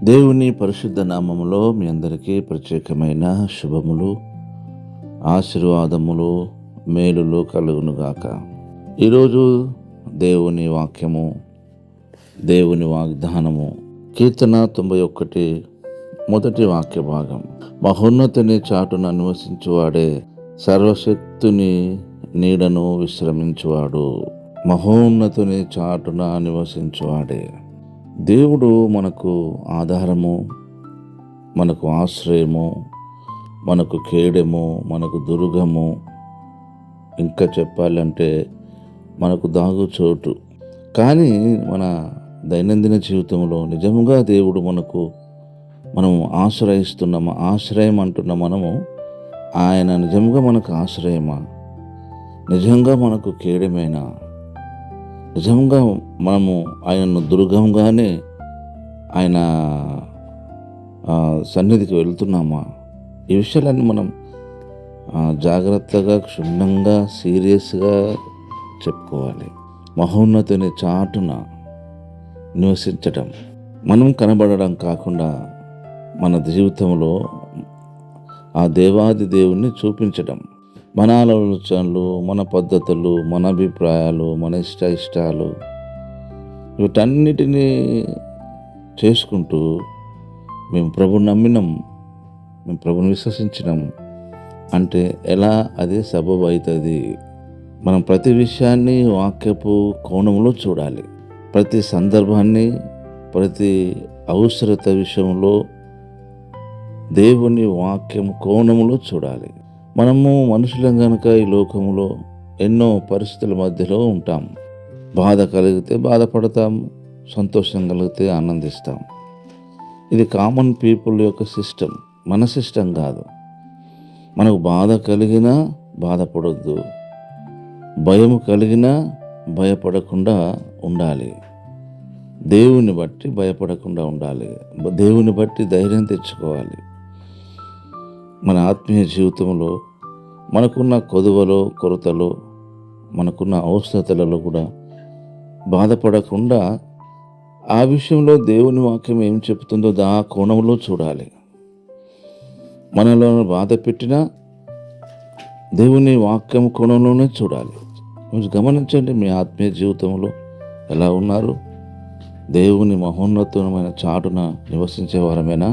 దేవుని పరిశుద్ధ నామములో మీ అందరికీ ప్రత్యేకమైన శుభములు, ఆశీర్వాదములు, మేలులు కలుగునుగాక. ఈరోజు దేవుని వాక్యము, దేవుని వాగ్దానము కీర్తన 91 మొదటి వాక్య భాగం. మహోన్నతుని చాటున నివసించువాడే సర్వశక్తుని నీడను విశ్రమించువాడు. మహోన్నతుని చాటున నివసించువాడే. దేవుడు మనకు ఆధారము, మనకు ఆశ్రయము, మనకు కేడెము, మనకు దుర్గము, ఇంకా చెప్పాలంటే మనకు దాగుచోటు. కానీ మన దైనందిన జీవితంలో నిజంగా దేవుడు మనం ఆశ్రయం అంటున్న మనము ఆయన నిజంగా మనకు ఆశ్రయమా? నిజంగా మనకు కేడమేనా? నిజంగా మనము ఆయనను దుర్గంగానే ఆయన సన్నిధికి వెళ్తున్నామా? ఈ విషయాలన్నీ మనం జాగ్రత్తగా, క్షుణ్ణంగా, సీరియస్గా చెప్పుకోవాలి. మహోన్నతుని చాటున నివసించటం, మనం కనబడడం కాకుండా మన జీవితంలో ఆ దేవాది దేవుణ్ణి చూపించడం. మన ఆలోచనలు, మన పద్ధతులు, మన అభిప్రాయాలు, మన ఇష్టాలు వీటన్నిటినీ చేసుకుంటూ మేము ప్రభుని నమ్మినాం, మేము ప్రభుని విశ్వసించినాం అంటే ఎలా అది సబబు అవుతుంది? మనం ప్రతి విషయాన్ని వాక్యపు కోణంలో చూడాలి. ప్రతి సందర్భాన్ని, ప్రతి అవసరత విషయంలో దేవుని వాక్యం కోణంలో చూడాలి. మనము మనుషులం కనుక ఈ లోకంలో ఎన్నో పరిస్థితుల మధ్యలో ఉంటాం. బాధ కలిగితే బాధపడతాం, సంతోషం కలిగితే ఆనందిస్తాం. ఇది కామన్ పీపుల్ యొక్క సిస్టమ్, మన సిస్టమ్ కాదు. మనకు బాధ కలిగినా బాధపడొద్దు, భయం కలిగినా భయపడకుండా ఉండాలి. దేవుని బట్టి భయపడకుండా ఉండాలి, దేవుని బట్టి ధైర్యం తెచ్చుకోవాలి. మన ఆత్మీయ జీవితంలో మనకున్న కొదువలో, కొరతలో, మనకున్న అవసరతలలో కూడా బాధపడకుండా ఆ విషయంలో దేవుని వాక్యం ఏం చెప్తుందో ఆ కోణంలో చూడాలి. మనలో బాధ పెట్టినా దేవుని వాక్యం కోణంలోనే చూడాలి. మీరు గమనించండి, మీ ఆత్మీయ జీవితంలో ఎలా ఉన్నారు? దేవుని మహోన్నతమైన చాటున నివసించే వారమేనా?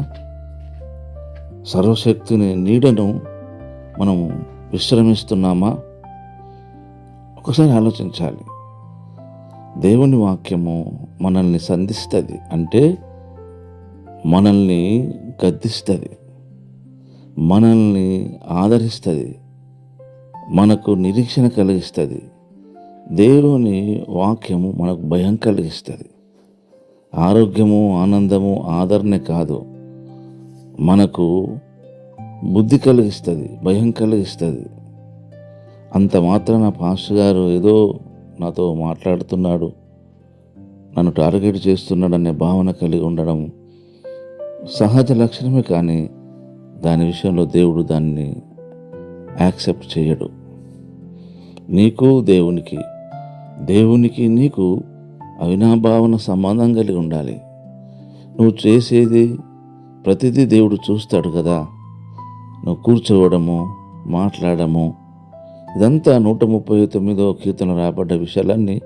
సర్వశక్తిని నీడను మనం విశ్రమిస్తున్నామా? ఒకసారి ఆలోచించాలి. దేవుని వాక్యము మనల్ని సంధిస్తుంది, అంటే మనల్ని గద్దిస్తుంది, మనల్ని ఆదరిస్తుంది, మనకు నిరీక్షణ కలిగిస్తుంది. దేవుని వాక్యము మనకు భయం కలిగిస్తుంది. ఆరోగ్యము, ఆనందము, ఆదరణ కాదు, మనకు బుద్ధి కలిగిస్తుంది, భయం కలిగిస్తుంది. అంత మాత్రాన పాస్టర్ గారు ఏదో నాతో మాట్లాడుతున్నాడు, నన్ను టార్గెట్ చేస్తున్నాడు అనే భావన కలిగి ఉండడం సహజ లక్షణమే. కానీ దాని విషయంలో దేవుడు దాన్ని యాక్సెప్ట్ చేయడు. నీకు దేవునికి నీకు అవినాభావన సంబంధం కలిగి ఉండాలి. నువ్వు చేసేది ప్రతిదీ దేవుడు చూస్తాడు కదా. నువ్వు కూర్చోవడము, మాట్లాడము, ఇదంతా 139వ కీర్తన రాయబడ్డ విషయాలన్నీ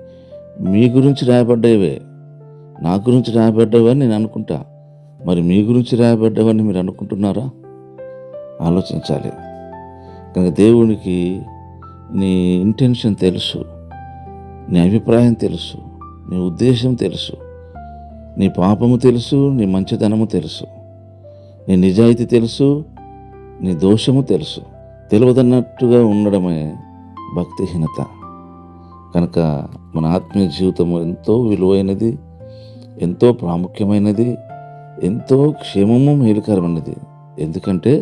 మీ గురించి రాయబడ్డవే, నా గురించి రాయబడ్డవని నేను అనుకుంటా. మరి మీ గురించి రాయబడ్డవని మీరు అనుకుంటున్నారా? ఆలోచించాలి. కనుక దేవునికి నీ ఇంటెన్షన్ తెలుసు, నీ అభిప్రాయం తెలుసు, నీ ఉద్దేశం తెలుసు, నీ పాపము తెలుసు, నీ మంచితనము తెలుసు, నీ నిజాయితీ తెలుసు, నీ దోషము తెలుసు. తెలియదన్నట్టుగా ఉండడమే భక్తిహీనత. కనుక మన ఆత్మీయ జీవితము ఎంతో విలువైనది, ఎంతో ప్రాముఖ్యమైనది, ఎంతో క్షేమము మేలుకరమైనది. ఎందుకంటే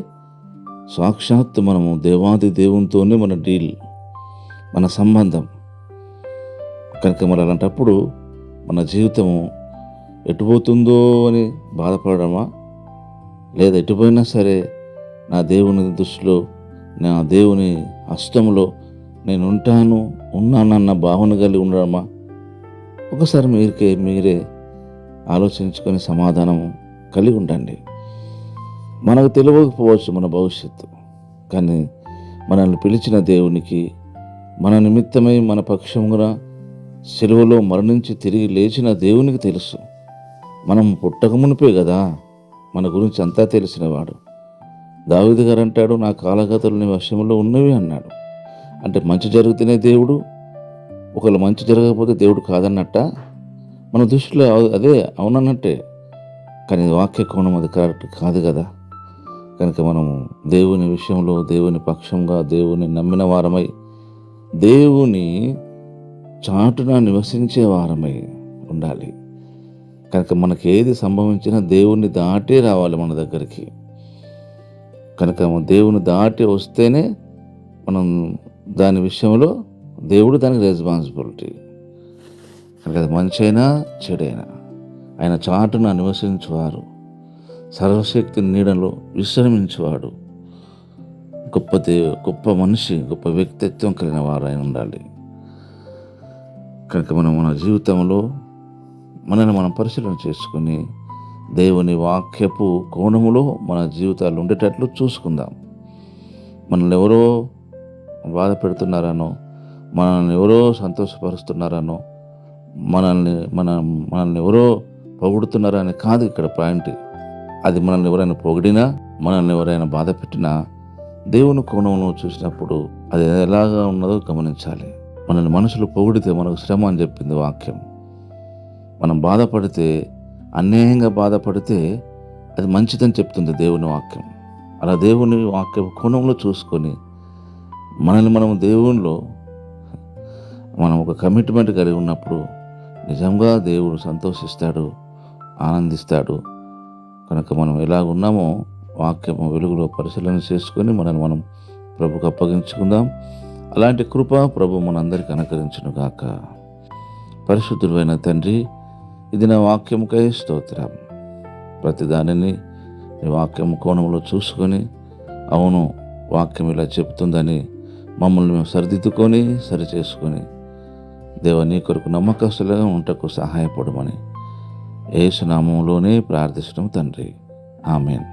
సాక్షాత్తు మనము దేవాది దేవునితోనే మన డీల్, మన సంబంధం. కనుక మరి అలాంటప్పుడు మన జీవితము ఎటుపోతుందో అని బాధపడమా? లేదా ఎటుపోయినా సరే నా దేవుని దృష్టిలో, నా దేవుని హస్తంలో నేను ఉన్నానన్న భావన కలిగి ఉండడమా? ఒకసారి మీరే ఆలోచించుకొని సమాధానం కలిగి ఉండండి. మనకు తెలియకపోవచ్చు మన భవిష్యత్తు, కానీ మనల్ని పిలిచిన దేవునికి, మన నిమిత్తమై మన పక్షమున సిలువలో మరణించి తిరిగి లేచిన దేవునికి తెలుసు. మనం పుట్టకమునిపే కదా మన గురించి అంతా తెలిసినవాడు. దావీదు గారు అంటాడు, నా కాలగతులు నీ వశంలో ఉన్నవి అన్నాడు. అంటే మంచి జరిగితేనే దేవుడు, ఒకవేళ మంచి జరగకపోతే దేవుడు కాదన్నట్ట. మన దృష్టిలో అదే అవునన్నట్టే, కానీ వాక్య కోణం అది కరెక్ట్ కాదు కదా. కనుక మనము దేవుని విషయంలో దేవుని పక్షంగా దేవుని నమ్మిన వారమై, దేవుని చాటున నివసించే వారమై ఉండాలి. కనుక మనకి ఏది సంభవించినా దేవుని దాటే రావాలి మన దగ్గరికి. కనుక దేవుని దాటి వస్తేనే మనం దాని విషయంలో దేవుడు దానికి రెస్పాన్సిబిలిటీ. కనుక అది మంచి అయినా చెడైనా ఆయన చాటున నివసించువారు, సర్వశక్తి నీడలో విశ్రమించువాడు, గొప్ప మనిషి, గొప్ప వ్యక్తిత్వం కలిగిన వారు ఆయన ఉండాలి. కనుక మనం మన జీవితంలో మనల్ని మనం పరిశీలన చేసుకుని దేవుని వాక్యపు కోణములో మన జీవితాలు ఉండేటట్లు చూసుకుందాం. మనల్ని ఎవరో బాధ పెడుతున్నారనో, మనల్ని ఎవరో సంతోషపరుస్తున్నారనో, మనల్ని ఎవరో పొగుడుతున్నారని కాదు ఇక్కడ పాయింట్. అది మనల్ని ఎవరైనా పొగిడినా, మనల్ని ఎవరైనా బాధ పెట్టినా దేవుని కోణంలో చూసినప్పుడు అది ఎలాగా ఉన్నదో గమనించాలి. మనల్ని మనుషులు పొగిడితే మనకు శ్రమ అని చెప్పింది వాక్యం. మనం బాధపడితే, అన్యాయంగా బాధపడితే అది మంచిదని చెప్తుంది దేవుని వాక్యం. అలా దేవుని వాక్యం కోణంలో చూసుకొని మనం దేవునిలో మనం ఒక కమిట్మెంట్ కలిగి ఉన్నప్పుడు నిజంగా దేవుడు సంతోషిస్తాడు, ఆనందిస్తాడు. కనుక మనం ఎలాగున్నామో వాక్యము వెలుగులో పరిశీలన చేసుకొని మనం ప్రభుకు అప్పగించుకుందాం. అలాంటి కృప ప్రభు మనందరికీ అనుగ్రహించును గాక. పరిశుద్ధుడైన తండ్రి, ఇది నా వాక్యముకై స్తోత్రం. ప్రతి దానిని నీ వాక్యం కోణంలో చూసుకొని, అవును వాక్యం ఇలా చెప్తుందని మమ్మల్ని మేము సరిదిద్దుకొని సరిచేసుకొని దేవా నీ కొరకు నమ్మకస్తులుగా ఉంటకు సహాయపడమని యేసు నామములోనే ప్రార్థించడం తండ్రి. ఆమేన్.